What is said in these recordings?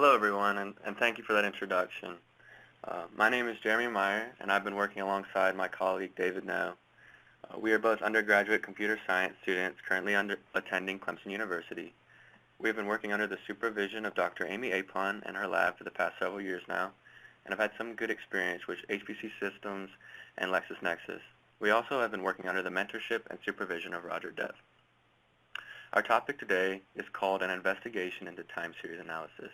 Hello, everyone, and thank you for that introduction. My name is Jeremy Meyer, and I've been working alongside my colleague David No. We are both undergraduate computer science students currently attending Clemson University. We have been working under the supervision of Dr. Amy Apon and her lab for the past several years now, and have had some good experience with HPC systems and LexisNexis. We also have been working under the mentorship and supervision of Roger Dev. Our topic today is called An Investigation into Time Series Analysis.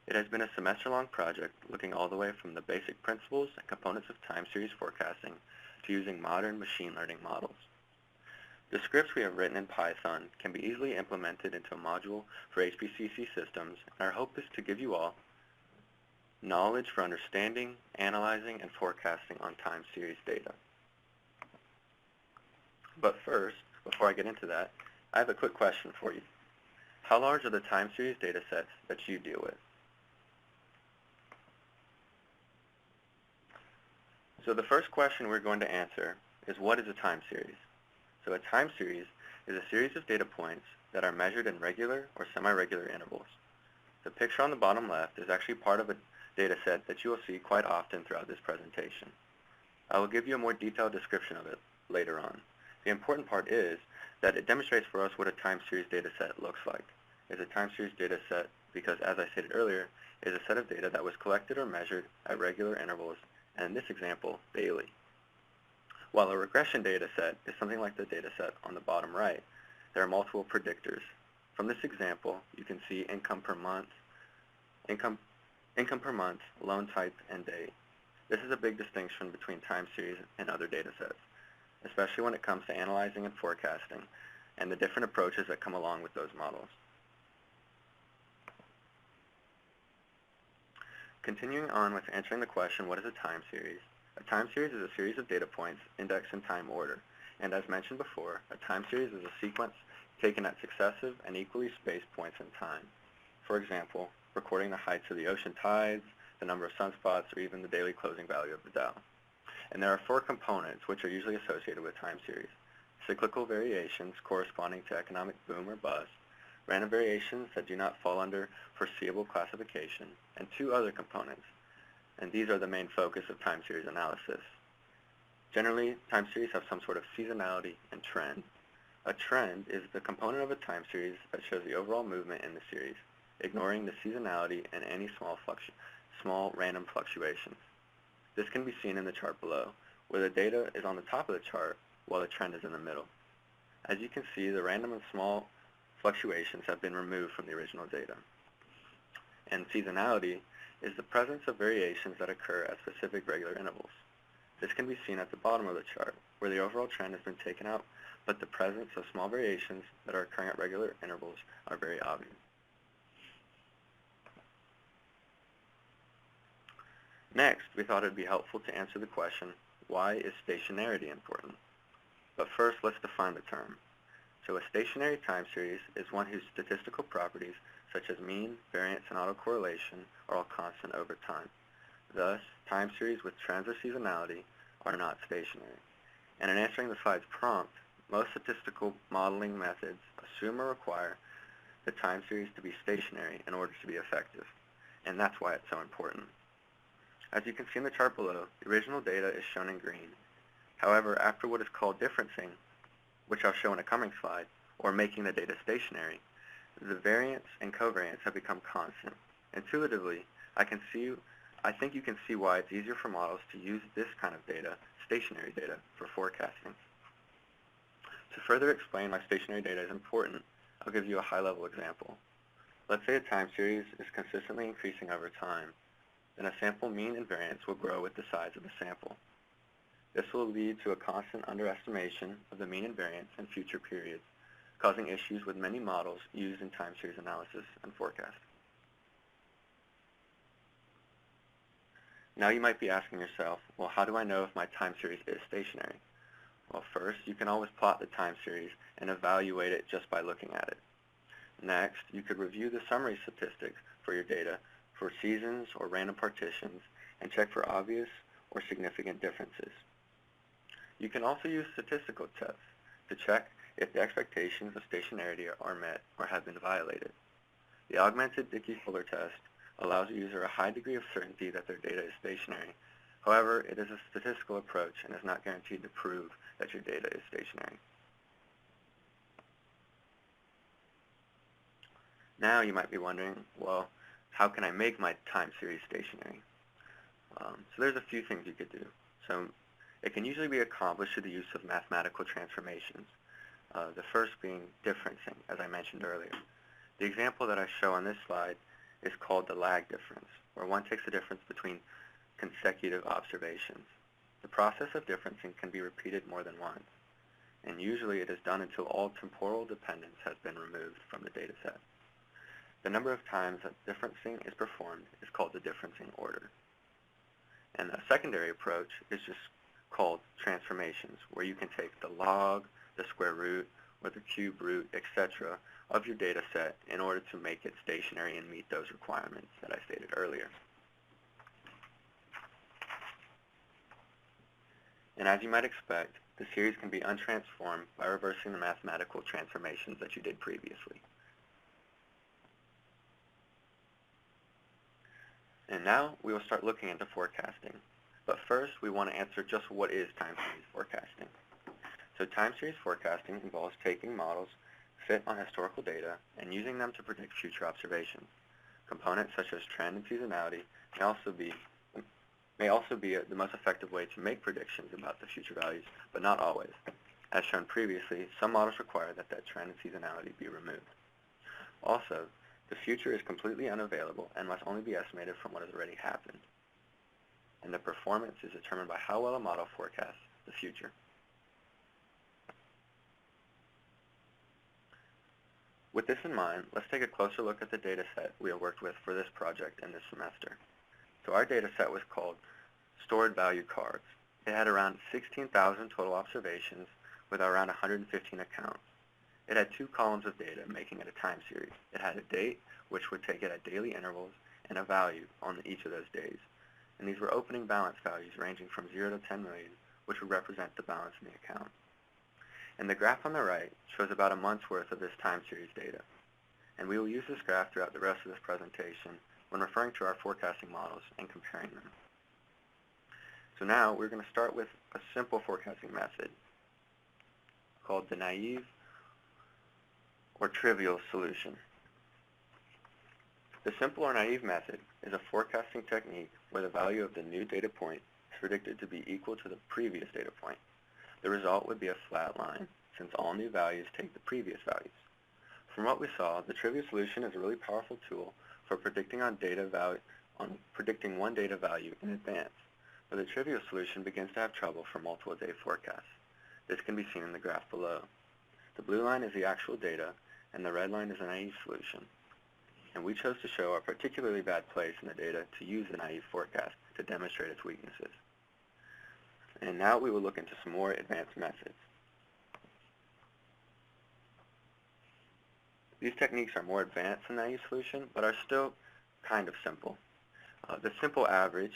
It has been a semester-long project looking all the way from the basic principles and components of time series forecasting to using modern machine learning models. The scripts we have written in Python can be easily implemented into a module for HPCC systems, and our hope is to give you all knowledge for understanding, analyzing, and forecasting on time series data. But first, before I get into that, I have a quick question for you. How large are the time series data sets that you deal with? So the first question we're going to answer is, what is a time series? So a time series is a series of data points that are measured in regular or semi-regular intervals. The picture on the bottom left is actually part of a data set that you will see quite often throughout this presentation. I will give you a more detailed description of it later on. The important part is that it demonstrates for us what a time series data set looks like. It's a time series data set because, as I stated earlier, it is a set of data that was collected or measured at regular intervals, and in this example, daily. While a regression data set is something like the data set on the bottom right, there are multiple predictors. From this example, you can see income per month, loan type, and day. This is a big distinction between time series and other data sets, especially when it comes to analyzing and forecasting, and the different approaches that come along with those models. Continuing on with answering the question, what is a time series? A time series is a series of data points indexed in time order, and as mentioned before, a time series is a sequence taken at successive and equally spaced points in time. For example, recording the heights of the ocean tides, the number of sunspots, or even the daily closing value of the Dow. And there are 4 components which are usually associated with time series: cyclical variations corresponding to economic boom or bust, random variations that do not fall under foreseeable classification, and 2 other components, and these are the main focus of time series analysis. Generally, time series have some sort of seasonality and trend. A trend is the component of a time series that shows the overall movement in the series, ignoring the seasonality and any small random fluctuations. This can be seen in the chart below, where the data is on the top of the chart while the trend is in the middle. As you can see, the random and small fluctuations have been removed from the original data. And seasonality is the presence of variations that occur at specific regular intervals. This can be seen at the bottom of the chart, where the overall trend has been taken out, but the presence of small variations that are occurring at regular intervals are very obvious. Next, we thought it would be helpful to answer the question, why is stationarity important? But first, let's define the term. So a stationary time series is one whose statistical properties, such as mean, variance, and autocorrelation, are all constant over time. Thus, time series with trends or seasonality are not stationary. And in answering the slide's prompt, most statistical modeling methods assume or require the time series to be stationary in order to be effective. And that's why it's so important. As you can see in the chart below, the original data is shown in green. However, after what is called differencing, which I'll show in a coming slide, or making the data stationary, the variance and covariance have become constant. Intuitively, I think you can see why it's easier for models to use this kind of data, stationary data, for forecasting. To further explain why stationary data is important, I'll give you a high-level example. Let's say a time series is consistently increasing over time. Then a sample mean and variance will grow with the size of the sample. This will lead to a constant underestimation of the mean and variance in future periods, causing issues with many models used in time series analysis and forecasting. Now you might be asking yourself, well, how do I know if my time series is stationary? Well, first, you can always plot the time series and evaluate it just by looking at it. Next, you could review the summary statistics for your data for seasons or random partitions and check for obvious or significant differences. You can also use statistical tests to check if the expectations of stationarity are met or have been violated. The augmented Dickey-Fuller test allows a user a high degree of certainty that their data is stationary. However, it is a statistical approach and is not guaranteed to prove that your data is stationary. Now you might be wondering, well, how can I make my time series stationary? So there's a few things you could do. So it can usually be accomplished through the use of mathematical transformations, the first being differencing, as I mentioned earlier. The example that I show on this slide is called the lag difference, where one takes the difference between consecutive observations. The process of differencing can be repeated more than once, and usually it is done until all temporal dependence has been removed from the data set. The number of times that differencing is performed is called the differencing order. And a secondary approach is just called transformations, where you can take the log, the square root, or the cube root, etc. of your data set in order to make it stationary and meet those requirements that I stated earlier. And as you might expect, the series can be untransformed by reversing the mathematical transformations that you did previously. And now we will start looking into forecasting. But first, we want to answer just what is time series forecasting. So time series forecasting involves taking models fit on historical data and using them to predict future observations. Components such as trend and seasonality may also be the most effective way to make predictions about the future values, but not always. As shown previously, some models require that trend and seasonality be removed. Also, the future is completely unavailable and must only be estimated from what has already happened. And the performance is determined by how well a model forecasts the future. With this in mind, let's take a closer look at the data set we have worked with for this project in this semester. So our data set was called Stored Value Cards. It had around 16,000 total observations with around 115 accounts. It had two columns of data, making it a time series. It had a date, which would take it at daily intervals, and a value on each of those days. And these were opening balance values ranging from 0 to 10 million, which would represent the balance in the account. And the graph on the right shows about a month's worth of this time series data. And we will use this graph throughout the rest of this presentation when referring to our forecasting models and comparing them. So now we're going to start with a simple forecasting method called the naive or trivial solution. The simple or naive method is a forecasting technique where the value of the new data point is predicted to be equal to the previous data point. The result would be a flat line, since all new values take the previous values. From what we saw, the trivial solution is a really powerful tool for predicting one data value in advance, but the trivial solution begins to have trouble for multiple day forecasts. This can be seen in the graph below. The blue line is the actual data, and the red line is a naive solution. And we chose to show a particularly bad place in the data to use the naive forecast to demonstrate its weaknesses. And now we will look into some more advanced methods. These techniques are more advanced than the naive solution, but are still kind of simple. The simple average,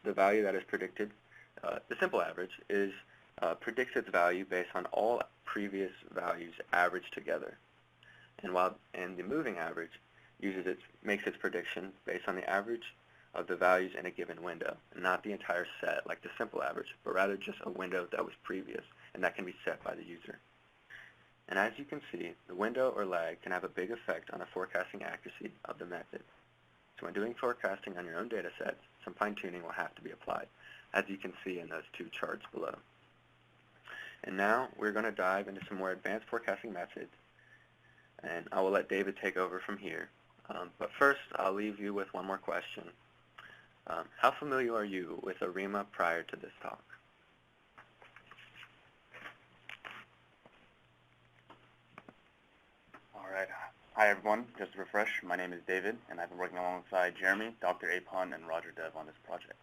the value that is predicted, the simple average predicts its value based on all previous values averaged together. And the moving average makes its prediction based on the average of the values in a given window, and not the entire set like the simple average, but rather just a window that was previous, and that can be set by the user. And as you can see, the window or lag can have a big effect on the forecasting accuracy of the method. So when doing forecasting on your own data sets, some fine-tuning will have to be applied, as you can see in those two charts below. And now we're going to dive into some more advanced forecasting methods, and I will let David take over from here. But first, I'll leave you with one more question. How familiar are you with ARIMA prior to this talk? All right. Hi, everyone. Just to refresh, my name is David, and I've been working alongside Jeremy, Dr. Apon, and Roger Dev on this project.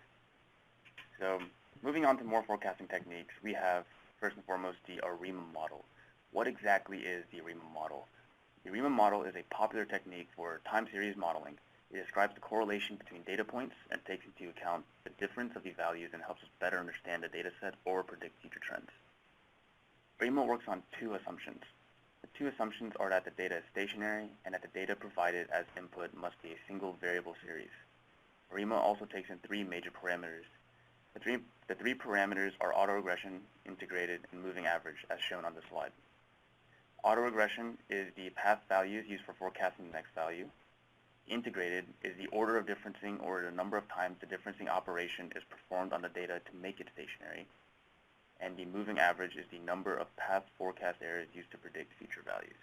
So moving on to more forecasting techniques, we have, first and foremost, the ARIMA model. What exactly is the ARIMA model? The ARIMA model is a popular technique for time series modeling. It describes the correlation between data points and takes into account the difference of the values and helps us better understand the data set or predict future trends. ARIMA works on two assumptions. The two assumptions are that the data is stationary and that the data provided as input must be a single variable series. ARIMA also takes in three major parameters. The three parameters are autoregression, integrated, and moving average, as shown on the slide. Autoregression is the path values used for forecasting the next value. Integrated is the order of differencing, or the number of times the differencing operation is performed on the data to make it stationary. And the moving average is the number of path forecast errors used to predict future values.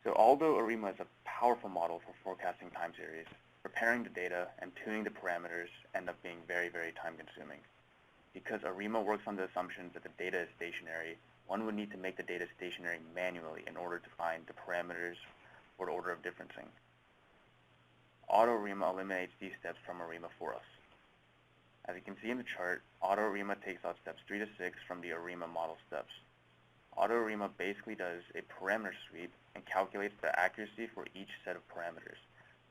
So although ARIMA is a powerful model for forecasting time series, preparing the data and tuning the parameters end up being very, very time-consuming. Because ARIMA works on the assumption that the data is stationary, one would need to make the data stationary manually in order to find the parameters or the order of differencing. AutoARIMA eliminates these steps from ARIMA for us. As you can see in the chart, AutoARIMA takes out steps 3 to 6 from the ARIMA model steps. AutoARIMA basically does a parameter sweep and calculates the accuracy for each set of parameters.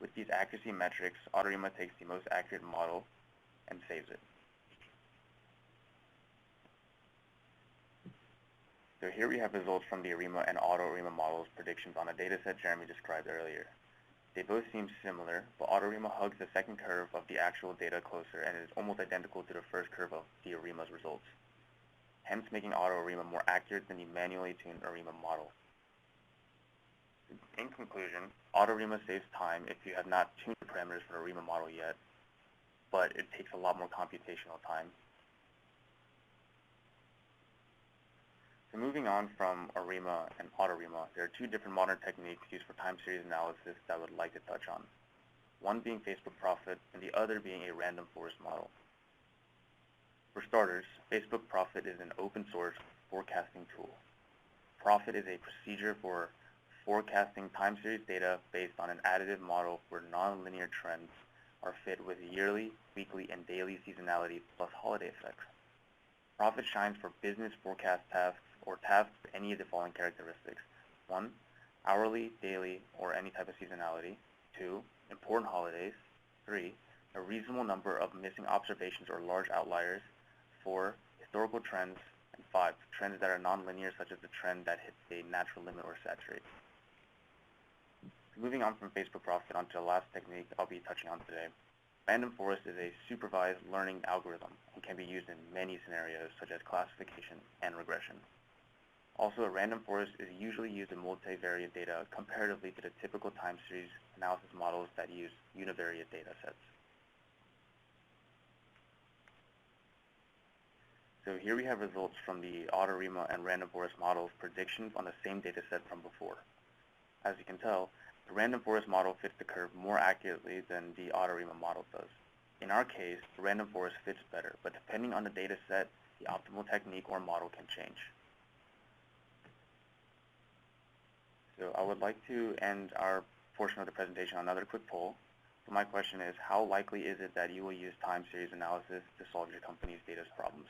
With these accuracy metrics, AutoARIMA takes the most accurate model and saves it. So here we have results from the ARIMA and AutoARIMA models' predictions on a dataset Jeremy described earlier. They both seem similar, but AutoARIMA hugs the second curve of the actual data closer and is almost identical to the first curve of the ARIMA's results, hence making AutoARIMA more accurate than the manually tuned ARIMA model. In conclusion, AutoARIMA saves time if you have not tuned the parameters for the ARIMA model yet, but it takes a lot more computational time. So moving on from ARIMA and AutoARIMA, there are two different modern techniques used for time series analysis that I would like to touch on. One being Facebook Profit and the other being a random forest model. For starters, Facebook Profit is an open source forecasting tool. Profit is a procedure for forecasting time series data based on an additive model where nonlinear trends are fit with yearly, weekly, and daily seasonality plus holiday effects. Profit shines for business forecast tasks or tasks with any of the following characteristics. 1, hourly, daily, or any type of seasonality. 2, important holidays. 3, a reasonable number of missing observations or large outliers. 4, historical trends. And 5, trends that are nonlinear, such as the trend that hits a natural limit or saturates. Moving on from Facebook Profit onto the last technique I'll be touching on today. Random forest is a supervised learning algorithm and can be used in many scenarios such as classification and regression. Also, a random forest is usually used in multivariate data comparatively to the typical time series analysis models that use univariate data sets. So here we have results from the AutoARIMA and random forest models' predictions on the same data set from before. As you can tell, the random forest model fits the curve more accurately than the AutoARIMA model does. In our case, the random forest fits better, but depending on the data set, the optimal technique or model can change. So I would like to end our portion of the presentation on another quick poll. So my question is, how likely is it that you will use time series analysis to solve your company's data problems?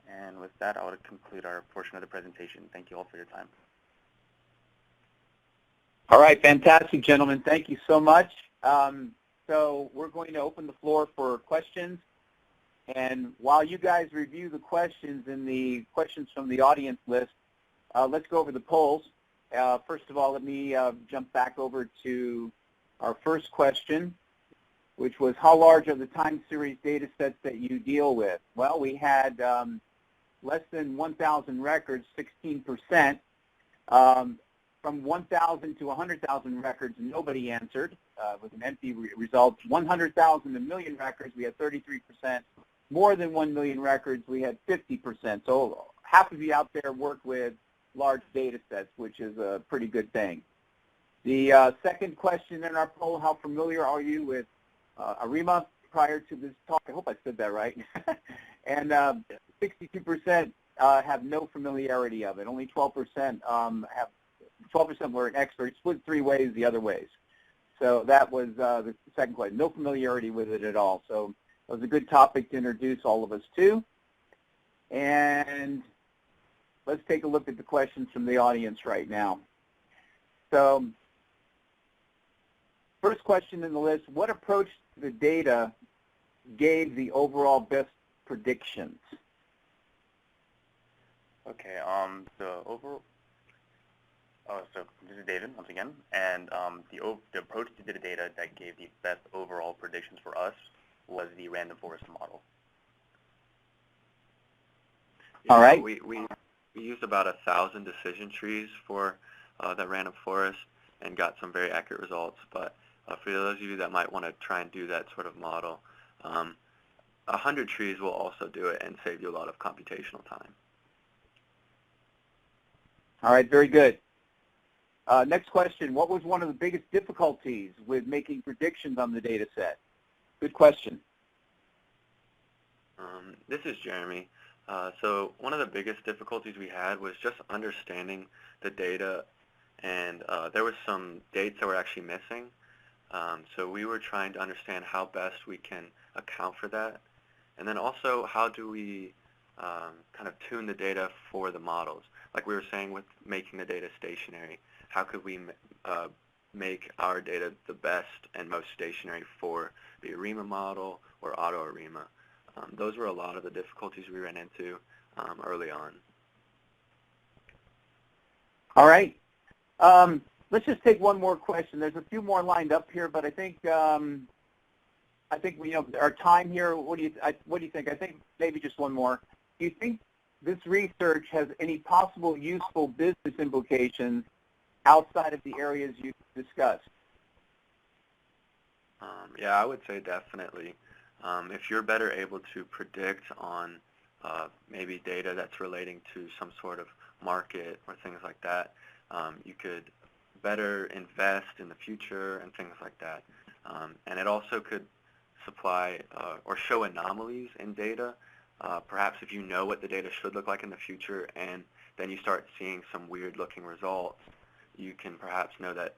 And with that, I would conclude our portion of the presentation. Thank you all for your time. All right, fantastic, gentlemen. Thank you so much. So we're going to open the floor for questions. And while you guys review the questions and the questions from the audience list, let's go over the polls. First of all, let me jump back over to our first question, which was how large are the time series data sets that you deal with? Well, we had less than 1,000 records, 16%. From 1,000 to 100,000 records, nobody answered with an empty result. 100,000 to million records, we had 33%. More than 1 million records, we had 50%. So half of you out there work with large data sets, which is a pretty good thing. The second question in our poll, how familiar are you with ARIMA prior to this talk? I hope I said that right. And 62% have no familiarity of it. Only 12% have 12% were an expert, split 3 ways the other ways. So that was the second question, no familiarity with it at all. So it was a good topic to introduce all of us to. And let's take a look at the questions from the audience right now. So first question in the list, what approach to the data gave the overall best predictions? Okay, so this is David once again, and the approach to the data that gave the best overall predictions for us was the random forest model. Yeah, all right. we used about 1,000 decision trees for the random forest and got some very accurate results. But for those of you that might want to try and do that sort of model, 100 trees will also do it and save you a lot of computational time. All right, very good. Next question, what was one of the biggest difficulties with making predictions on the data set? Good question. This is Jeremy. So one of the biggest difficulties we had was just understanding the data, and there was some dates that were actually missing. So we were trying to understand how best we can account for that, and then also how do we kind of tune the data for the models. Like we were saying with making the data stationary, how could we make our data the best and most stationary for the ARIMA model or auto-ARIMA? Those were a lot of the difficulties we ran into early on. All right. Let's just take one more question. There's a few more lined up here, but I think we, our time here. What do you think? I think maybe just one more. Do you think this research has any possible useful business implications outside of the areas you discussed? Yeah, I would say definitely. If you're better able to predict on maybe data that's relating to some sort of market or things like that, you could better invest in the future and things like that. And it also could supply or show anomalies in data. Perhaps if you know what the data should look like in the future and then you start seeing some weird looking results, you can perhaps know that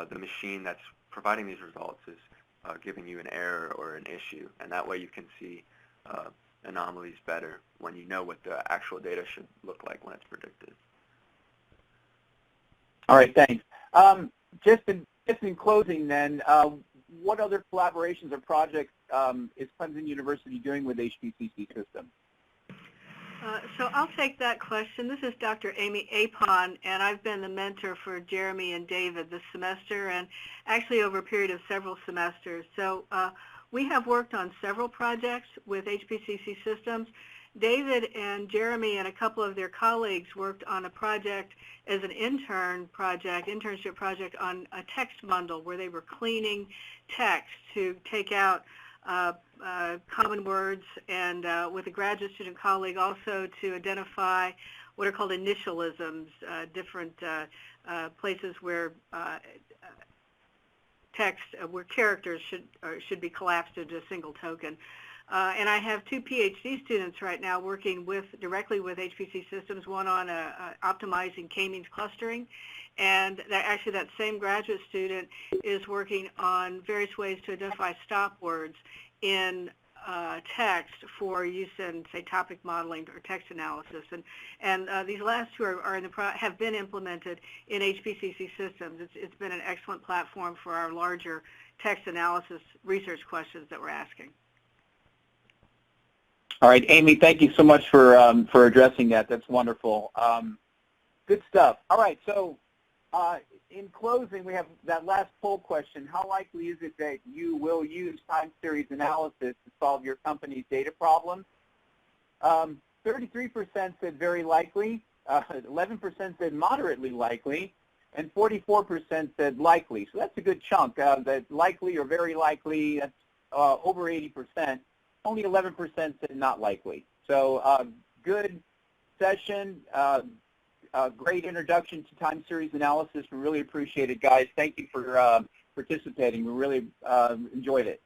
the machine that's providing these results is giving you an error or an issue, and that way you can see anomalies better when you know what the actual data should look like when it's predicted. All right, thanks. Just in closing then, what other collaborations or projects is Clemson University doing with HPCC system? So I'll take that question. This is Dr. Amy Apon, and I've been the mentor for Jeremy and David this semester and actually over a period of several semesters. So we have worked on several projects with HPCC systems. David and Jeremy and a couple of their colleagues worked on a project as an internship project on a text bundle where they were cleaning text to take out common words, and with a graduate student colleague also to identify what are called initialisms, different places where text, where characters should be collapsed into a single token. And I have two PhD students right now working directly with HPC systems, one on optimizing k-means clustering, and actually that same graduate student is working on various ways to identify stop words in text for use in, say, topic modeling or text analysis. And these last two have been implemented in HPCC systems. It's been an excellent platform for our larger text analysis research questions that we're asking. All right, Amy, thank you so much for addressing that. That's wonderful. Good stuff. All right, so in closing, we have that last poll question. How likely is it that you will use time series analysis to solve your company's data problems? 33% said very likely, 11% said moderately likely, and 44% said likely. So that's a good chunk. That likely or very likely, that's over 80%. Only 11% said not likely. So good session, great introduction to time series analysis. We really appreciate it, guys. Thank you for participating. We really enjoyed it.